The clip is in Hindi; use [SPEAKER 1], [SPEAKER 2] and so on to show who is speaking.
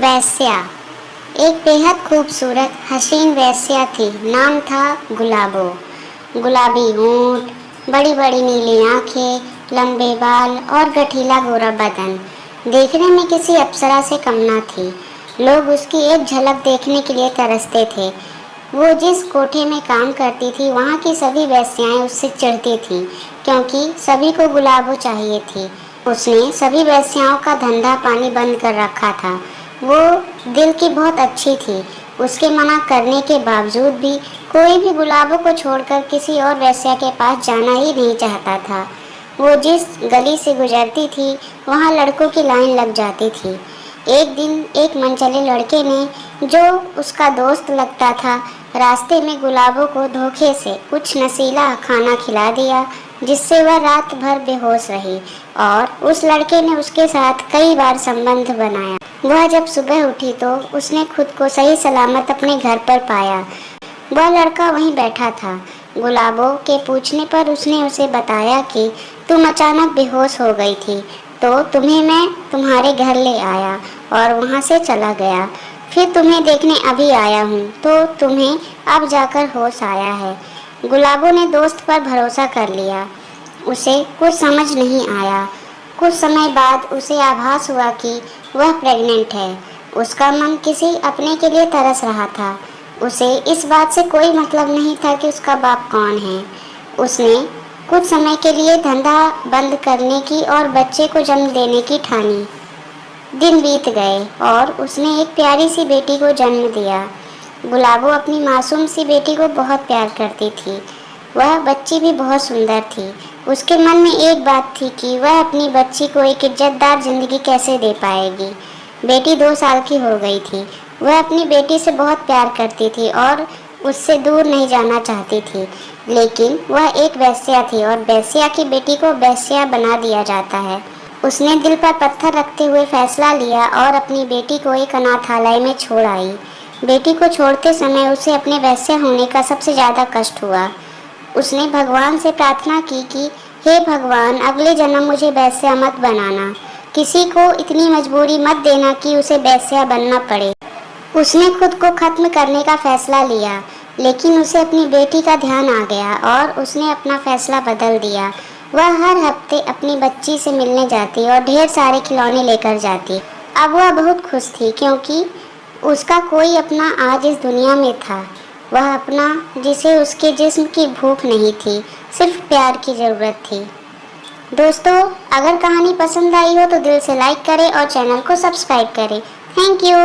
[SPEAKER 1] वैश्या। एक बेहद खूबसूरत हसीन वैश्या थी। नाम था गुलाबो। गुलाबी होंठ, बड़ी बड़ी नीली आंखें, लंबे बाल और गठीला गोरा बदन देखने में किसी अप्सरा से कम न थी। लोग उसकी एक झलक देखने के लिए तरसते थे। वो जिस कोठे में काम करती थी वहाँ की सभी वैश्याएं उससे चिढ़ती थीं, क्योंकि सभी को गुलाबो चाहिए थी। उसने सभी वैश्याओं का धंधा पानी बंद कर रखा था। वो दिल की बहुत अच्छी थी। उसके मना करने के बावजूद भी कोई भी गुलाबों को छोड़कर किसी और वेश्या के पास जाना ही नहीं चाहता था। वो जिस गली से गुजरती थी वहाँ लड़कों की लाइन लग जाती थी। एक दिन एक मनचले लड़के ने, जो उसका दोस्त लगता था, रास्ते में गुलाबों को धोखे से कुछ नशीला खाना खिला दिया, जिससे वह रात भर बेहोश रही और उस लड़के ने उसके साथ कई बार संबंध बनाया। वह जब सुबह उठी तो उसने खुद को सही सलामत अपने घर पर पाया। वह लड़का वहीं बैठा था। गुलाबो के पूछने पर उसने उसे बताया कि तुम अचानक बेहोश हो गई थी, तो तुम्हें मैं तुम्हारे घर ले आया और वहाँ से चला गया। फिर तुम्हें देखने अभी आया हूँ, तो तुम्हें अब जाकर होश आया है। गुलाबो ने दोस्त पर भरोसा कर लिया। उसे कुछ समझ नहीं आया। कुछ समय बाद उसे आभास हुआ कि वह प्रेग्नेंट है। उसका मन किसी अपने के लिए तरस रहा था। उसे इस बात से कोई मतलब नहीं था कि उसका बाप कौन है। उसने कुछ समय के लिए धंधा बंद करने की और बच्चे को जन्म देने की ठानी। दिन बीत गए और उसने एक प्यारी सी बेटी को जन्म दिया। गुलाबो अपनी मासूम सी बेटी को बहुत प्यार करती थी। वह बच्ची भी बहुत सुंदर थी। उसके मन में एक बात थी कि वह अपनी बच्ची को एक इज्जतदार जिंदगी कैसे दे पाएगी। बेटी 2 साल की हो गई थी। वह अपनी बेटी से बहुत प्यार करती थी और उससे दूर नहीं जाना चाहती थी, लेकिन वह एक वेश्या थी और वेश्या की बेटी को वेश्या बना दिया जाता है। उसने दिल पर पत्थर रखते हुए फैसला लिया और अपनी बेटी को एक अनाथालय में छोड़ आई। बेटी को छोड़ते समय उसे अपने वेश्या होने का सबसे ज़्यादा कष्ट हुआ। उसने भगवान से प्रार्थना की कि हे भगवान, अगले जन्म मुझे वेश्या मत बनाना। किसी को इतनी मजबूरी मत देना कि उसे वेश्या बनना पड़े। उसने खुद को खत्म करने का फैसला लिया, लेकिन उसे अपनी बेटी का ध्यान आ गया और उसने अपना फैसला बदल दिया। वह हर हफ्ते अपनी बच्ची से मिलने जाती और ढेर सारे खिलौने लेकर जाती। अब वह बहुत खुश थी, क्योंकि उसका कोई अपना आज इस दुनिया में था। वह अपना, जिसे उसके जिस्म की भूख नहीं थी, सिर्फ प्यार की ज़रूरत थी। दोस्तों, अगर कहानी पसंद आई हो तो दिल से लाइक करें और चैनल को सब्सक्राइब करें। Thank you.